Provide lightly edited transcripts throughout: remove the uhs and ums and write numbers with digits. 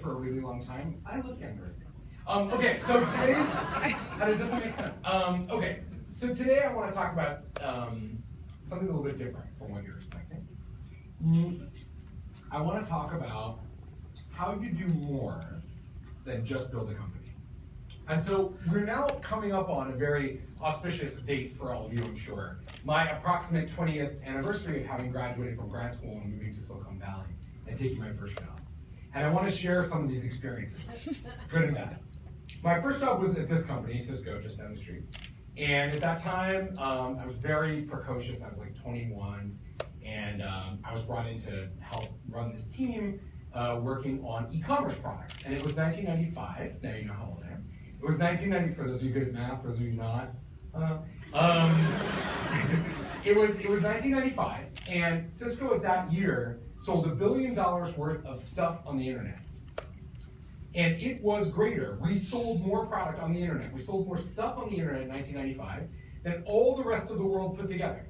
for a really long time. I look younger. Okay, so today's, it doesn't make sense. Okay, so today I want to talk about something a little bit different from what you're expecting. I want to talk about how you do more than just build a company. And so we're now coming up on a very auspicious date for all of you, I'm sure. My approximate 20th anniversary of having graduated from grad school and moving to Silicon Valley and taking my first job. And I want to share some of these experiences, good and bad. My first job was at this company, Cisco, just down the street. And at that time, I was very precocious. I was like 21, and I was brought in to help run this team working on e-commerce products. And it was 1995. Now you know how old I am. It was 1990, for those of you good at math, for those of you not. It was 1995, and Cisco at that year sold $1 billion worth of stuff on the internet. And it was greater. We sold more product on the internet. We sold more stuff on the internet in 1995 than all the rest of the world put together.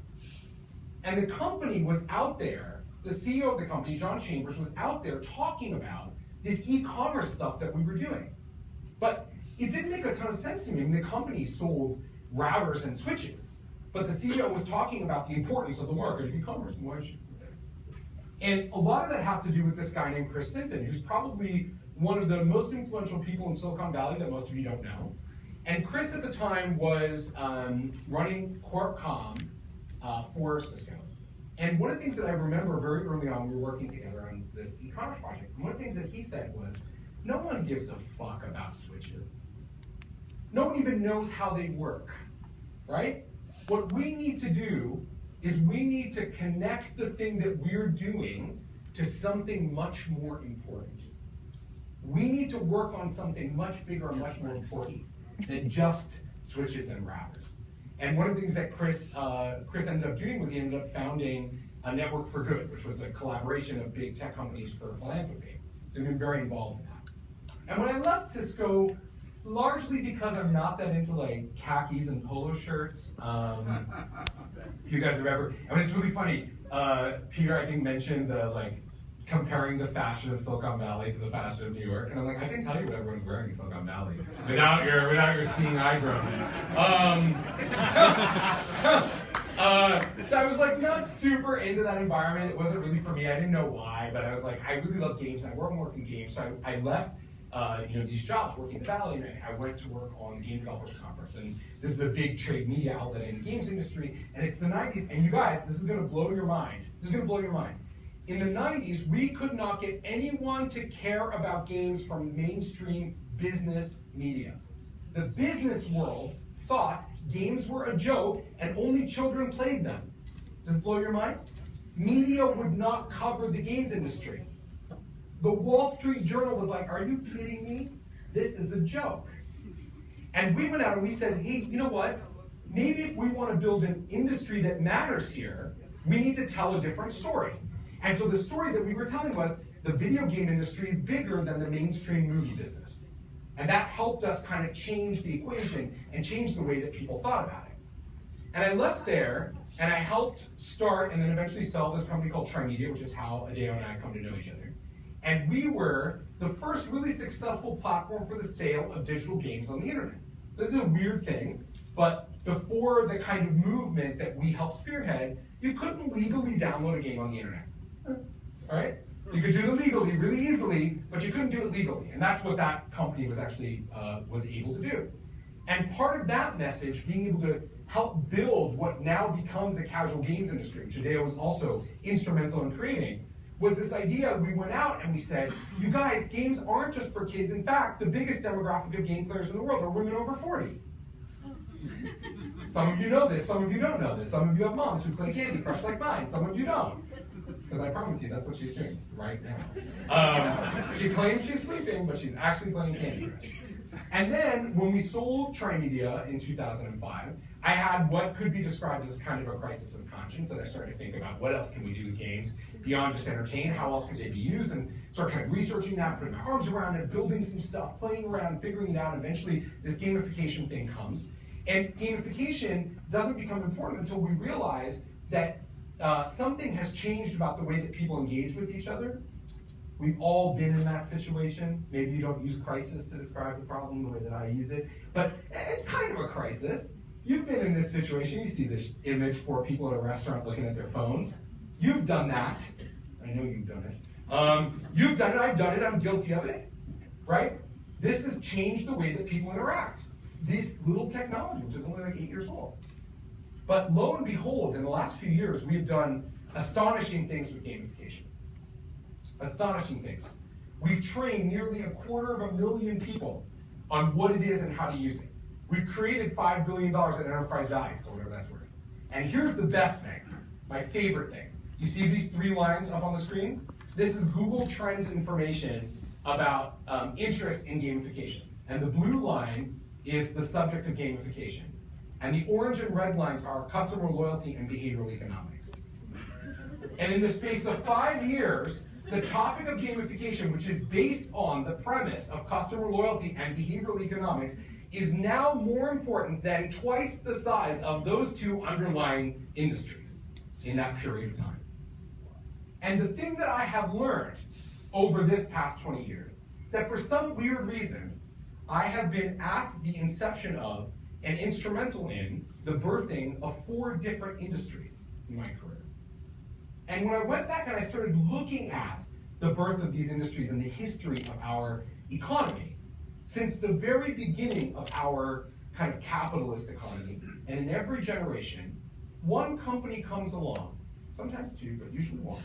And the company was out there, the CEO of the company, John Chambers, was out there talking about this e-commerce stuff that we were doing. But it didn't make a ton of sense to me. I mean, the company sold routers and switches, but the CEO was talking about the importance of the market of e-commerce. And a lot of that has to do with this guy named Chris Sinton, who's probably one of the most influential people in Silicon Valley that most of you don't know. And Chris at the time was running Corp Comm for Cisco. And one of the things that I remember very early on, we were working together on this e-commerce project, and one of the things that he said was, no one gives a fuck about switches. No one even knows how they work, right? What we need to do is we need to connect the thing that we're doing to something much more important. We need to work on something much bigger and much more important than just switches and routers. And one of the things that Chris ended up doing was he ended up founding a Network for Good, which was a collaboration of big tech companies for philanthropy. They've been very involved in that. And when I left Cisco, largely because I'm not that into like khakis and polo shirts. If you guys have ever, I mean, it's really funny. Peter, I think, mentioned the comparing the fashion of Silicon Valley to the fashion of New York, and I'm like, I can tell you what everyone's wearing in Silicon Valley without your seeing eye drones. So I was like not super into that environment. It wasn't really for me. I didn't know why, but I was like, I really love games, and I work in games. So I left these jobs working in the Valley, and I went to work on the Game Developers Conference. And this is a big trade media outlet in the games industry, and it's the 90s. And you guys, this is going to blow your mind. This is going to blow your mind. In the 90s, we could not get anyone to care about games from mainstream business media. The business world thought games were a joke and only children played them. Does it blow your mind? Media would not cover the games industry. The Wall Street Journal was like, are you kidding me? This is a joke. And we went out and we said, hey, you know what? Maybe if we want to build an industry that matters here, we need to tell a different story. And so the story that we were telling was, the video game industry is bigger than the mainstream movie business. And that helped us kind of change the equation and change the way that people thought about it. And I left there, and I helped start and then eventually sell this company called Trimedia, which is how Adeo and I come to know each other. And we were the first really successful platform for the sale of digital games on the internet. This is a weird thing, but before the kind of movement that we helped spearhead, you couldn't legally download a game on the internet. All right? You could do it illegally really easily, but you couldn't do it legally. And that's what that company was actually was able to do. And part of that message, being able to help build what now becomes the casual games industry, which Adeo was also instrumental in creating, was this idea. We went out and we said, you guys, games aren't just for kids. In fact, the biggest demographic of game players in the world are women over 40. Some of you know this, some of you don't know this. Some of you have moms who play Candy Crush like mine, some of you don't. Because I promise you, that's what she's doing right now. She claims she's sleeping, but she's actually playing Candy Crush. And then, when we sold Trimedia in 2005, I had what could be described as kind of a crisis of conscience, and I started to think about what else can we do with games beyond just entertain, how else could they be used, and started kind of researching that, putting my arms around it, building some stuff, playing around, figuring it out, and eventually this gamification thing comes. And gamification doesn't become important until we realize that something has changed about the way that people engage with each other. We've all been in that situation. Maybe you don't use crisis to describe the problem the way that I use it, but it's kind of a crisis. You've been in this situation. You see this image, 4 people at a restaurant looking at their phones. You've done that. I know you've done it. You've done it, I've done it, I'm guilty of it, right? This has changed the way that people interact. This little technology, which is only like 8 years old. But lo and behold, in the last few years, we've done astonishing things with gamification. Astonishing things. We've trained nearly 250,000 people on what it is and how to use it. We've created $5 billion in enterprise value, for whatever that's worth. And here's the best thing, my favorite thing. You see these 3 lines up on the screen? This is Google Trends information about interest in gamification. And the blue line is the subject of gamification. And the orange and red lines are customer loyalty and behavioral economics. And in the space of 5 years, the topic of gamification, which is based on the premise of customer loyalty and behavioral economics, is now more important than twice the size of those 2 underlying industries in that period of time. And the thing that I have learned over this past 20 years is that for some weird reason, I have been at the inception of and instrumental in the birthing of 4 different industries in my career. And when I went back and I started looking at the birth of these industries and the history of our economy, since the very beginning of our kind of capitalist economy, and in every generation, one company comes along, sometimes 2, but usually 1,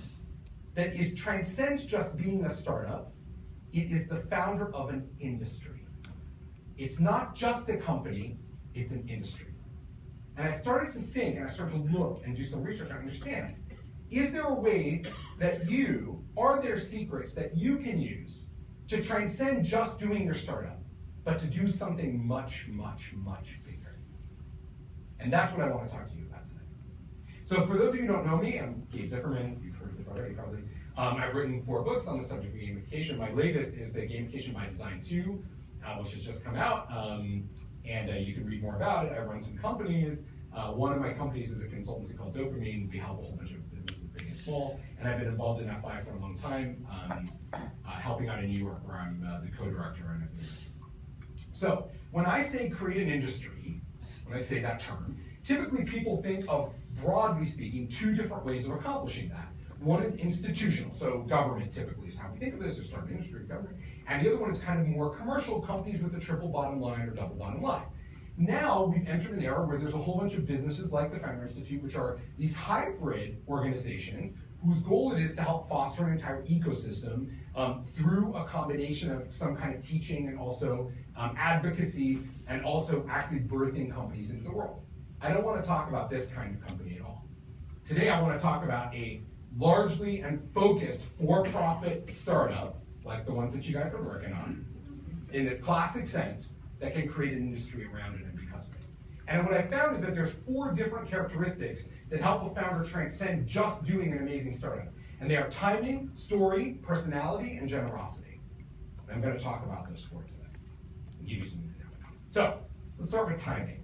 that transcends just being a startup. It is the founder of an industry. It's not just a company, it's an industry. And I started to think, and I started to look and do some research and understand, is there a way that are there secrets that you can use to transcend just doing your startup, but to do something much, much, much bigger? And that's what I want to talk to you about today. So for those of you who don't know me, I'm Gabe Zichermann. You've heard this already probably. I've written 4 books on the subject of gamification. My latest is the Gamification by Design 2, which has just come out. And you can read more about it. I run some companies. One of my companies is a consultancy called Dopamine. We help a whole bunch of businesses, big and small. And I've been involved in F5 for a long time, helping out in New York, where I'm the co-director. So when I say create an industry, when I say that term, typically people think of, broadly speaking, 2 different ways of accomplishing that. One is institutional, so government typically is how we think of this, or start an industry, government. And the other one is kind of more commercial, companies with a triple bottom line or double bottom line. Now we've entered an era where there's a whole bunch of businesses like the Founder Institute, which are these hybrid organizations whose goal it is to help foster an entire ecosystem through a combination of some kind of teaching and also advocacy, and also actually birthing companies into the world. I don't want to talk about this kind of company at all. Today I want to talk about a largely and focused for-profit startup, like the ones that you guys are working on, in the classic sense, that can create an industry around it and because of it. And what I found is that there's 4 different characteristics that help a founder transcend just doing an amazing startup. And they are timing, story, personality, and generosity. And I'm going to talk about those 4 today and give you some examples. So let's start with timing.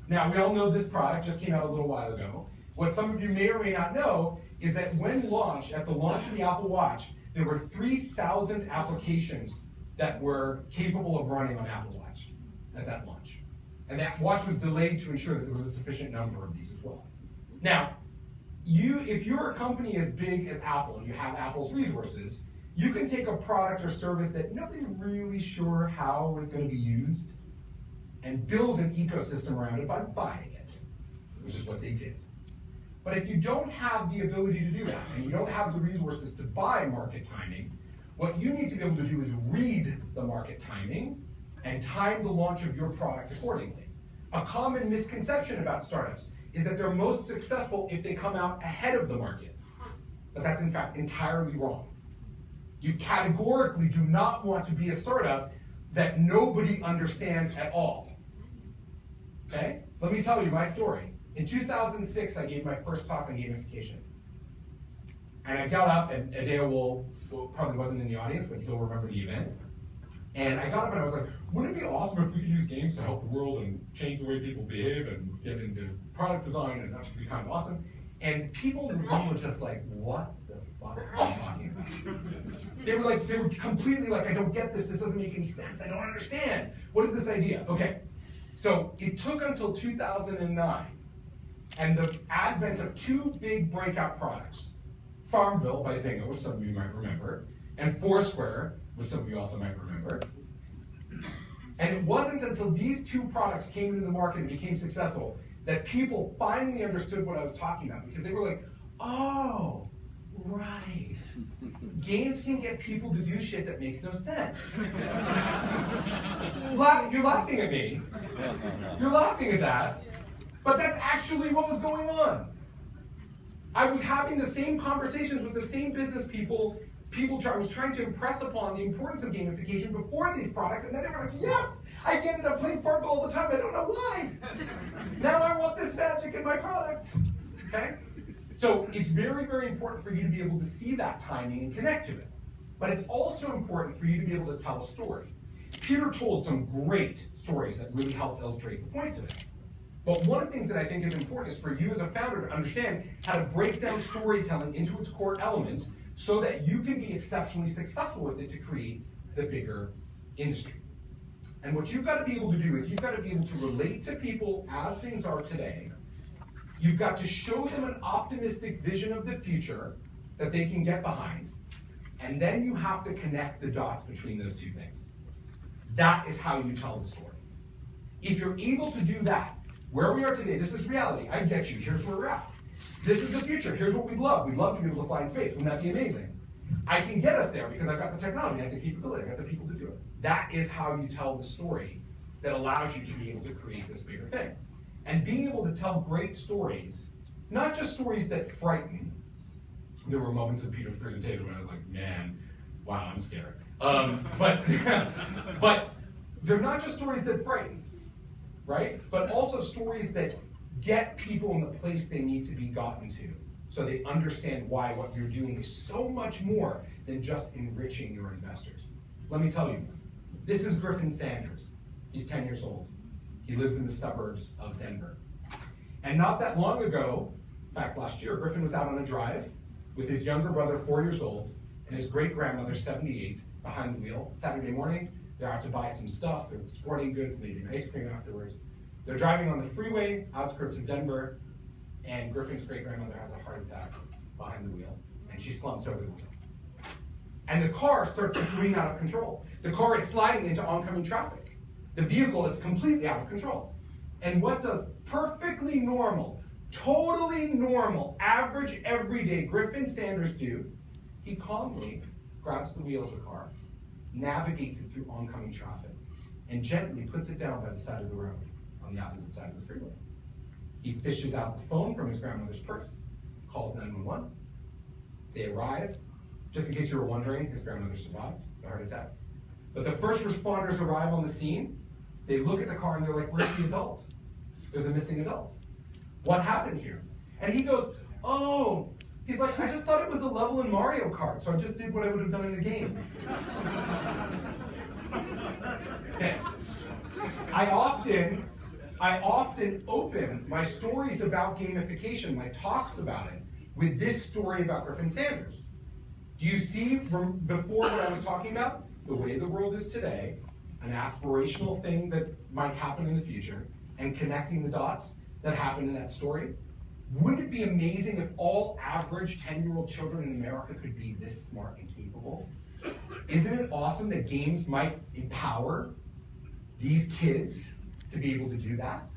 Now, we all know this product just came out a little while ago. What some of you may or may not know is that when launched, at the launch of the Apple Watch, there were 3,000 applications that were capable of running on Apple Watch at that launch. And that watch was delayed to ensure that there was a sufficient number of these as well. Now, if you're a company as big as Apple and you have Apple's resources, you can take a product or service that nobody's really sure how it's going to be used and build an ecosystem around it by buying it, which is what they did. But if you don't have the ability to do that, and you don't have the resources to buy market timing, what you need to be able to do is read the market timing and time the launch of your product accordingly. A common misconception about startups is that they're most successful if they come out ahead of the market. But that's in fact entirely wrong. You categorically do not want to be a startup that nobody understands at all. Okay? Let me tell you my story. In 2006, I gave my first talk on gamification. And I got up, and Adeo probably wasn't in the audience, but he'll remember the event. And I got up and I was like, wouldn't it be awesome if we could use games to help the world and change the way people behave and get into product design, and that would be kind of awesome. And people in the room were just like, what the fuck are you talking about? They were completely like, I don't get this doesn't make any sense, I don't understand. What is this idea? Okay, so it took until 2009 and the advent of two big breakout products, Farmville by Zynga, which some of you might remember, and Foursquare, which some of you also might remember. And it wasn't until these two products came into the market and became successful that people finally understood what I was talking about, because they were like, oh, right. Games can get people to do shit that makes no sense. You're laughing at me. You're laughing at that. But that's actually what was going on. I was having the same conversations with the same business people. I was trying to impress upon the importance of gamification before these products, and then they were like, yes, I get it, I'm playing Farmville all the time, I don't know why. Now I want this magic in my product, okay? So it's very, very important for you to be able to see that timing and connect to it. But it's also important for you to be able to tell a story. Peter told some great stories that really helped illustrate the point today. But one of the things that I think is important is for you as a founder to understand how to break down storytelling into its core elements so that you can be exceptionally successful with it to create the bigger industry. And what you've got to be able to do is you've got to be able to relate to people as things are today. You've got to show them an optimistic vision of the future that they can get behind. And then you have to connect the dots between those two things. That is how you tell the story. If you're able to do that, where we are today, this is reality. I get you. Here's where we're at. This is the future. Here's what we'd love. We'd love to be able to fly in space. Wouldn't that be amazing? I can get us there because I've got the technology, I have the capability, I've got the people to do it. That is how you tell the story that allows you to be able to create this bigger thing. And being able to tell great stories, not just stories that frighten. There were moments in Peter's presentation when I was like, man, wow, I'm scared. But they're not just stories that frighten, right? But also stories that get people in the place they need to be gotten to, so they understand why what you're doing is so much more than just enriching your investors. Let me tell you, this is Griffin Sanders. He's 10 years old. He lives in the suburbs of Denver. And not that long ago, in fact last year, Griffin was out on a drive with his younger brother, 4 years old, and his great-grandmother, 78, behind the wheel. Saturday morning, they're out to buy some stuff, they're sporting goods, maybe an ice cream afterwards. They're driving on the freeway, outskirts of Denver, and Griffin's great-grandmother has a heart attack behind the wheel, and she slumps over the wheel. And the car starts to careen out of control. The car is sliding into oncoming traffic. The vehicle is completely out of control. And what does perfectly normal, totally normal, average, everyday Griffin Sanders do? He calmly grabs the wheels of the car, navigates it through oncoming traffic, and gently puts it down by the side of the road on the opposite side of the freeway. He fishes out the phone from his grandmother's purse, calls 911. They arrive. Just in case you were wondering, his grandmother survived the heart attack. But the first responders arrive on the scene. They look at the car and they're like, where's the adult? There's a missing adult. What happened here? And he goes, oh, he's like, I just thought it was a level in Mario Kart, so I just did what I would have done in the game. Okay. I often open my stories about gamification, my talks about it, with this story about Griffin Sanders. Do you see from before what I was talking about? The way the world is today, an aspirational thing that might happen in the future, and connecting the dots that happened in that story? Wouldn't it be amazing if all average 10-year-old children in America could be this smart and capable? Isn't it awesome that games might empower these kids to be able to do that?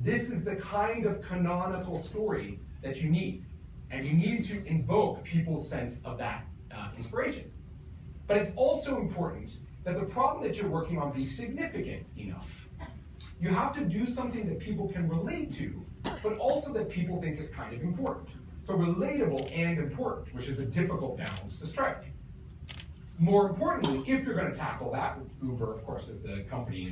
This is the kind of canonical story that you need. And you need to invoke people's sense of that inspiration. But it's also important that the problem that you're working on be significant enough. You have to do something that people can relate to, but also that people think is kind of important. So relatable and important, which is a difficult balance to strike. More importantly, if you're going to tackle that, Uber, of course, is the company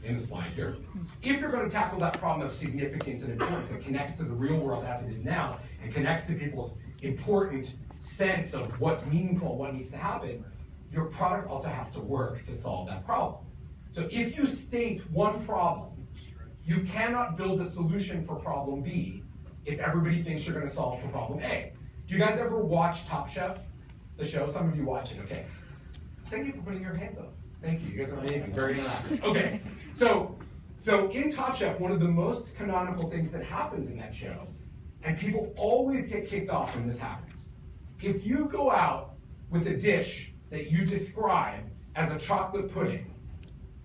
in the slide here. If you're going to tackle that problem of significance and importance that connects to the real world as it is now, and connects to people's important sense of what's meaningful, what needs to happen, your product also has to work to solve that problem. So if you state one problem, you cannot build a solution for problem B if everybody thinks you're going to solve for problem A. Do you guys ever watch Top Chef, the show? Some of you watch it, okay. Thank you for putting your hands up. Thank you, you guys are amazing, very interactive. Okay, so in Top Chef, one of the most canonical things that happens in that show, and people always get kicked off when this happens. If you go out with a dish that you describe as a chocolate pudding,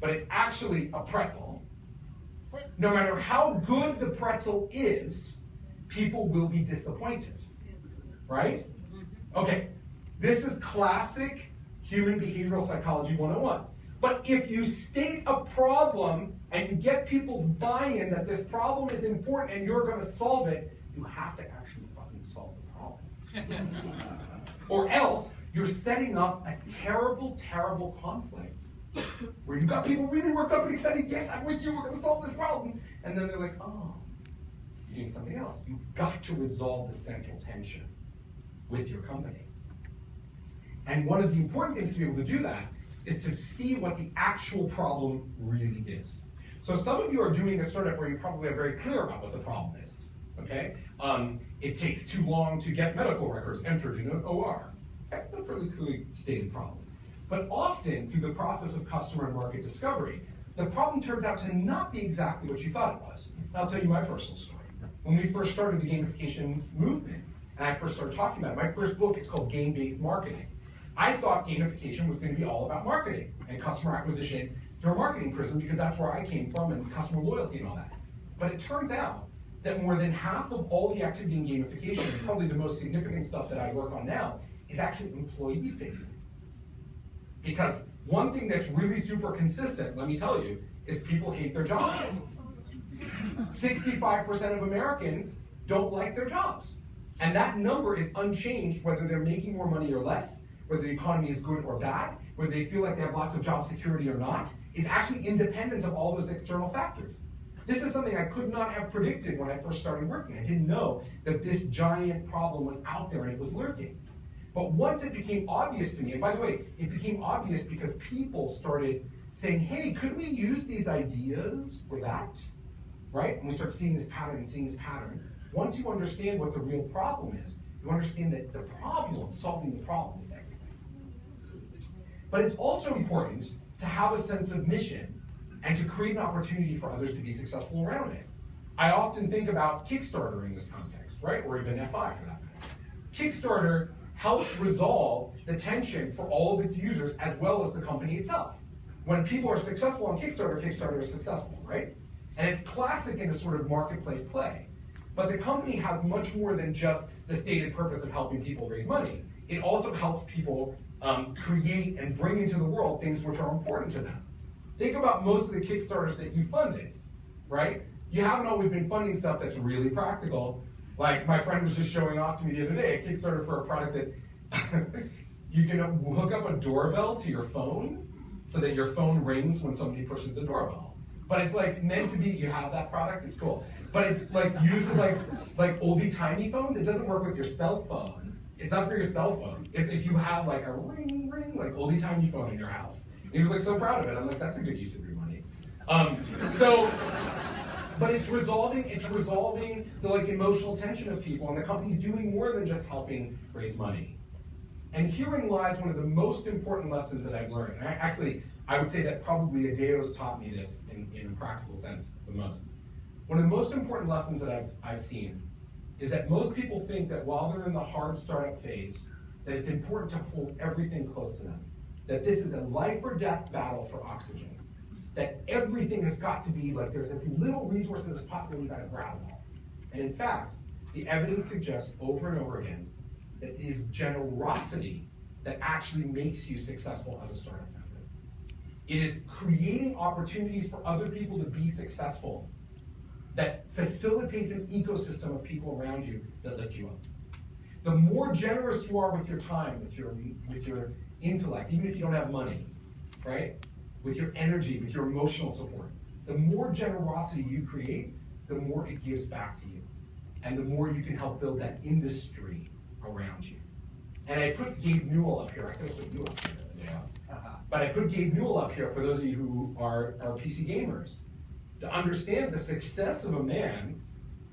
but it's actually a pretzel, no matter how good the pretzel is, people will be disappointed, right? Okay, this is classic human behavioral psychology 101. But if you state a problem and you get people's buy-in that this problem is important and you're going to solve it, you have to actually fucking solve the problem. Or else you're setting up a terrible, terrible conflict where you've got people really worked up and excited, yes, I'm with you, we're going to solve this problem. And then they're like, oh, you're doing something else. You've got to resolve the central tension with your company. And one of the important things to be able to do that is to see what the actual problem really is. So some of you are doing a startup where you probably are very clear about what the problem is, okay? It takes too long to get medical records entered in an OR. That's a pretty clearly stated problem. But often, through the process of customer and market discovery, the problem turns out to not be exactly what you thought it was. And I'll tell you my personal story. When we first started the gamification movement, and I first started talking about it, my first book is called Game-Based Marketing. I thought gamification was going to be all about marketing and customer acquisition through a marketing prism because that's where I came from and customer loyalty and all that. But it turns out that more than half of all the activity in gamification, and probably the most significant stuff that I work on now, is actually employee facing. Because one thing that's really super consistent, let me tell you, is people hate their jobs. 65% of Americans don't like their jobs. And that number is unchanged whether they're making more money or less, whether the economy is good or bad, whether they feel like they have lots of job security or not. It's actually independent of all those external factors. This is something I could not have predicted when I first started working. I didn't know that this giant problem was out there and it was lurking. But once it became obvious to me, and by the way, it became obvious because people started saying, hey, could we use these ideas for that? Right? And we start seeing this pattern and seeing this pattern. Once you understand what the real problem is, you understand that the problem, solving the problem is everything. But it's also important to have a sense of mission and to create an opportunity for others to be successful around it. I often think about Kickstarter in this context, right? Or even FI for that matter. Kickstarter helps resolve the tension for all of its users as well as the company itself. When people are successful on Kickstarter, Kickstarter is successful, right? And it's classic in a sort of marketplace play. But the company has much more than just the stated purpose of helping people raise money. It also helps people create and bring into the world things which are important to them. Think about most of the Kickstarters that you funded, right? You haven't always been funding stuff that's really practical. Like my friend was just showing off to me the other day, a Kickstarter for a product that you can hook up a doorbell to your phone so that your phone rings when somebody pushes the doorbell. But it's like meant to be, you have that product, it's cool. But it's like used like oldie-timey phones. It doesn't work with your cell phone. It's not for your cell phone. It's if you have like a ring, like oldie-timey phone in your house. And he was like so proud of it. I'm like, that's a good use of your money. But it's resolving the like emotional tension of people, and the company's doing more than just helping raise money. And herein lies one of the most important lessons that I've learned. And I would say that probably Adeo's taught me this in a practical sense the most. One of the most important lessons that I've seen is that most people think that while they're in the hard startup phase, that it's important to hold everything close to them. That this is a life or death battle for oxygen. That everything has got to be like there's as little resources as possible, you gotta grab them all. And in fact, the evidence suggests over and over again that it is generosity that actually makes you successful as a startup founder. It is creating opportunities for other people to be successful that facilitates an ecosystem of people around you that lift you up. The more generous you are with your time, with your intellect, even if you don't have money, right? With your energy, with your emotional support, the more generosity you create, the more it gives back to you. And the more you can help build that industry around you. And I put Gabe Newell up here. I could have put you up here. Yeah. But I put Gabe Newell up here for those of you who are PC gamers, to understand the success of a man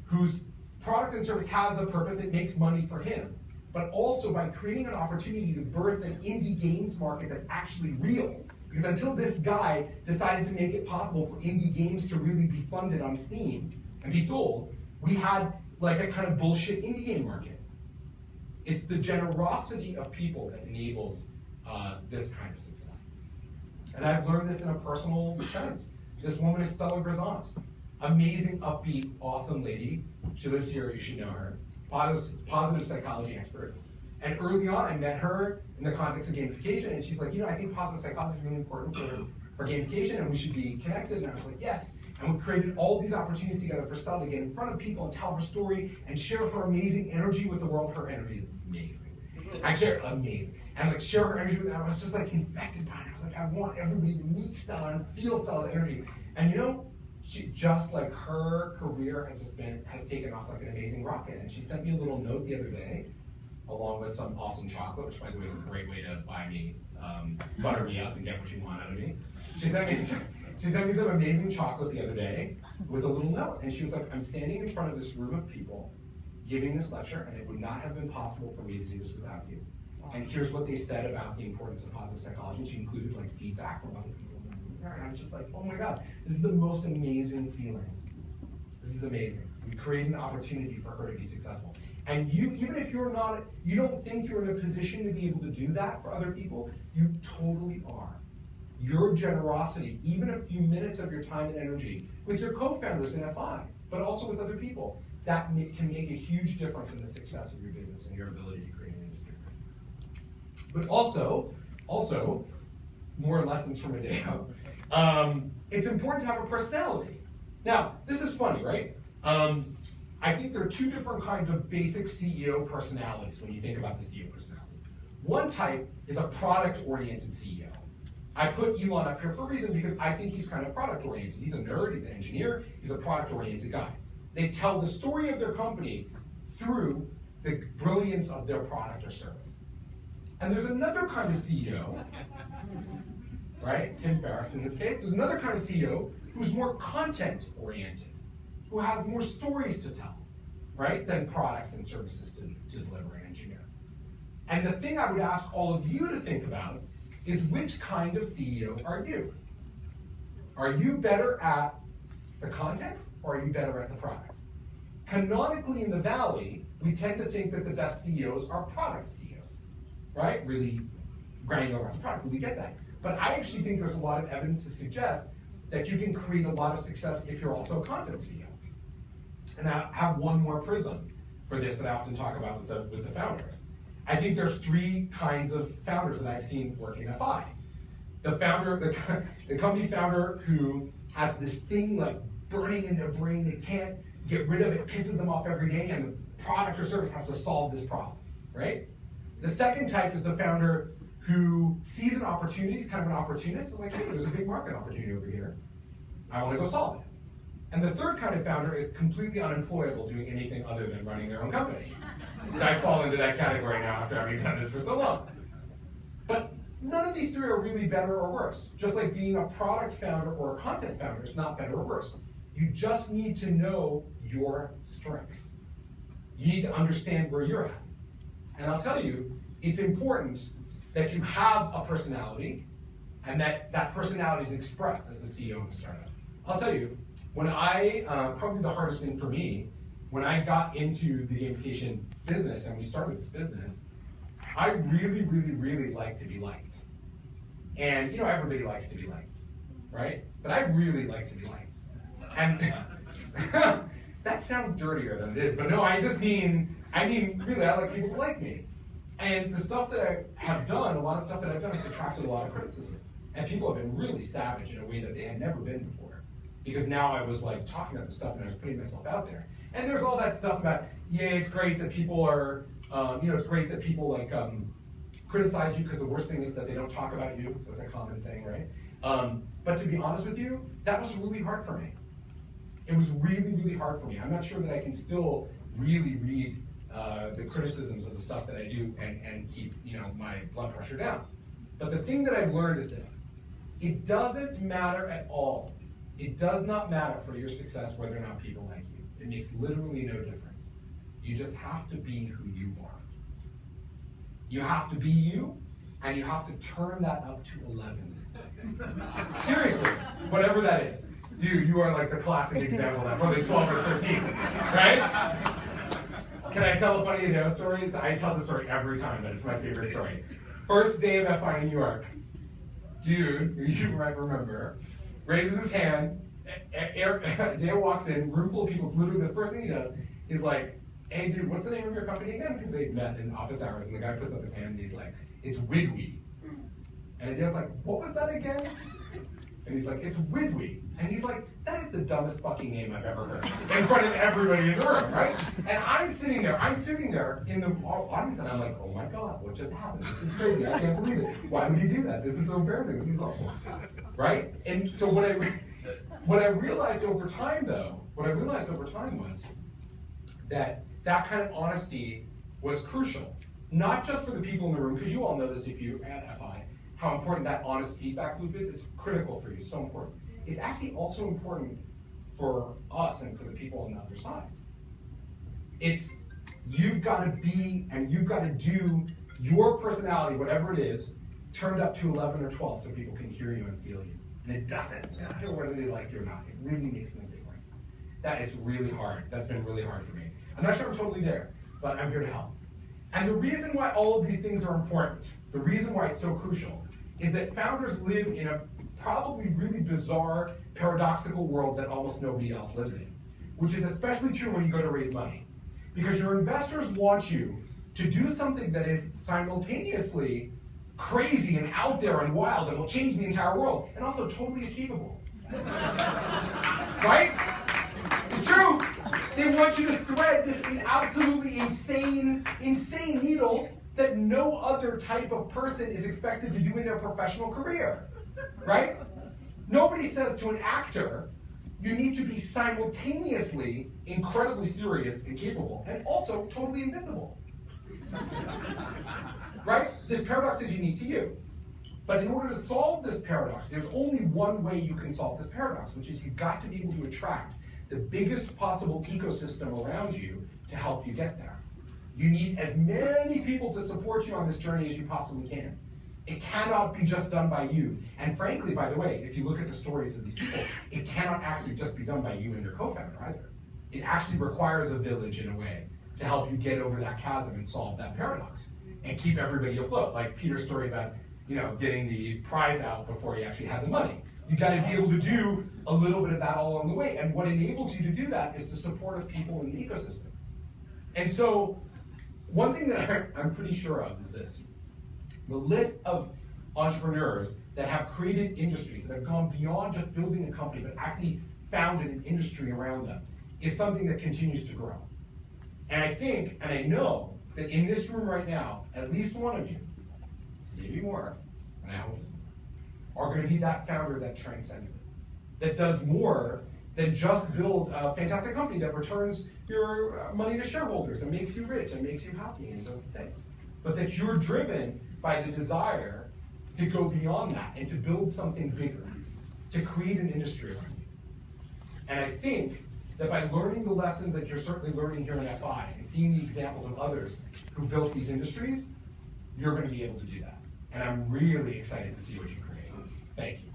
whose product and service has a purpose, it makes money for him. But also by creating an opportunity to birth an indie games market that's actually real. Because until this guy decided to make it possible for indie games to really be funded on Steam and be sold, we had like a kind of bullshit indie game market. It's the generosity of people that enables this kind of success. And I've learned this in a personal sense. This woman is Stella Grisant. Amazing, upbeat, awesome lady. She lives here, you should know her. Positive psychology expert. And early on, I met her in the context of gamification, and she's like, I think positive psychology is really important for gamification, and we should be connected. And I was like, yes. And we created all these opportunities together for Stella to get in front of people and tell her story and share her amazing energy with the world. Her energy is amazing. Amazing. And like share her energy with them. I was just like infected by it. I was like, I want everybody to meet Stella and feel Stella's energy. And she just like her career has taken off like an amazing rocket. And she sent me a little note the other day, along with some awesome chocolate, which by the way is a great way to buy me, butter me up and get what you want out of me. She sent me some amazing chocolate the other day with a little note. And she was like, I'm standing in front of this room of people giving this lecture, and it would not have been possible for me to do this without you. And here's what they said about the importance of positive psychology. And she included like feedback from other people. And I'm just like, oh my God, this is the most amazing feeling. This is amazing. We create an opportunity for her to be successful. And you, even if you don't think you're in a position to be able to do that for other people, you totally are. Your generosity, even a few minutes of your time and energy, with your co-founders in FI, but also with other people, that can make a huge difference in the success of your business and your ability to create an industry. But also, more lessons from Adeo, it's important to have a personality. Now, this is funny, right? I think there are two different kinds of basic CEO personalities when you think about the CEO personality. One type is a product-oriented CEO. I put Elon up here for a reason because I think he's kind of product-oriented. He's a nerd, he's an engineer, he's a product-oriented guy. They tell the story of their company through the brilliance of their product or service. And there's another kind of CEO, right? Tim Ferriss in this case. There's another kind of CEO who's more content-oriented, who has more stories to tell, right, than products and services to deliver and engineer. And the thing I would ask all of you to think about is which kind of CEO are you? Are you better at the content or are you better at the product? Canonically in the Valley, we tend to think that the best CEOs are product CEOs, right? Really granular about the product, we get that. But I actually think there's a lot of evidence to suggest that you can create a lot of success if you're also a content CEO. And I have one more prism for this that I often talk about with the founders. I think there's three kinds of founders that I've seen working at FI. The founder, the company founder who has this thing like burning in their brain, they can't get rid of it, pisses them off every day, and the product or service has to solve this problem, right? The second type is the founder who sees an opportunity, is kind of an opportunist, is like, hey, there's a big market opportunity over here. I want to go solve it. And the third kind of founder is completely unemployable doing anything other than running their own company. I fall into that category now after having done this for so long. But none of these three are really better or worse. Just like being a product founder or a content founder is not better or worse. You just need to know your strength. You need to understand where you're at. And I'll tell you, it's important that you have a personality and that personality is expressed as the CEO of a startup. I'll tell you, when probably the hardest thing for me, when I got into the gamification business and we started this business, I really, really, really like to be liked. And everybody likes to be liked, right? But I really like to be liked. And that sounds dirtier than it is, but no, I mean really, I like people to like me. And the stuff that I have done, a lot of stuff that I've done has attracted a lot of criticism. And people have been really savage in a way that they had never been before. Because now I was like talking about this stuff and I was putting myself out there. And there's all that stuff about, yeah, it's great that people are, it's great that people like criticize you because the worst thing is that they don't talk about you. That's a common thing, right? But to be honest with you, that was really hard for me. It was really, really hard for me. I'm not sure that I can still really read the criticisms of the stuff that I do and keep my blood pressure down. But the thing that I've learned is this. It doesn't matter at all. It does not matter for your success whether or not people like you. It makes literally no difference. You just have to be who you are. You have to be you, and you have to turn that up to 11. Seriously, whatever that is. Dude, you are like the classic example of that, probably 12 or 13, right? Can I tell a funny story? I tell the story every time, but it's my favorite story. First day of FI in New York, dude, you might remember, raises his hand, Dale walks in, room full of people, it's literally the first thing he does, he's like, hey dude, what's the name of your company again? Because they met in office hours, and the guy puts up his hand and he's like, it's Widwy. And Dale's like, what was that again? And he's like, it's Widwy. And he's like, that is the dumbest fucking name I've ever heard. In front of everybody in the room, right? And I'm sitting there in the audience, and I'm like, oh my God, what just happened? This is crazy, I can't believe it. Why would he do that? This is so embarrassing, he's awful, right? And so what I realized over time though, was that that kind of honesty was crucial. Not just for the people in the room, because you all know this if you're at FI, how important that honest feedback loop is. It's critical for you, so important. It's actually also important for us and for the people on the other side. It's, you've got to be and you've got to do your personality, whatever it is, turned up to 11 or 12 so people can hear you and feel you. And it doesn't matter whether they like you or not. It really makes no difference. That is really hard. That's been really hard for me. I'm not sure I'm totally there, but I'm here to help. And the reason why all of these things are important, the reason why it's so crucial, is that founders live in a probably really bizarre, paradoxical world that almost nobody else lives in, which is especially true when you go to raise money. Because your investors want you to do something that is simultaneously crazy and out there and wild and will change the entire world, and also totally achievable. Right? It's true. They want you to thread this absolutely insane needle that no other type of person is expected to do in their professional career, right? Nobody says to an actor, you need to be simultaneously incredibly serious and capable, and also totally invisible, right? This paradox is unique to you. But in order to solve this paradox, there's only one way you can solve this paradox, which is you've got to be able to attract the biggest possible ecosystem around you to help you get there. You need as many people to support you on this journey as you possibly can. It cannot be just done by you. And frankly, by the way, if you look at the stories of these people, it cannot actually just be done by you and your co-founder either. It actually requires a village in a way to help you get over that chasm and solve that paradox and keep everybody afloat. Like Peter's story about, getting the prize out before he actually had the money. You got to be able to do a little bit of that all along the way. And what enables you to do that is the support of people in the ecosystem. And so, one thing that I'm pretty sure of is this. The list of entrepreneurs that have created industries, that have gone beyond just building a company, but actually founded an industry around them, is something that continues to grow. And I think, and I know, that in this room right now, at least one of you, maybe more, and I hope it's more, are going to be that founder that transcends it, that does more than just build a fantastic company that returns your money to shareholders and makes you rich and makes you happy and does the thing. But that you're driven by the desire to go beyond that and to build something bigger, to create an industry around you. And I think that by learning the lessons that you're certainly learning here in FI and seeing the examples of others who built these industries, you're going to be able to do that. And I'm really excited to see what you create. Thank you.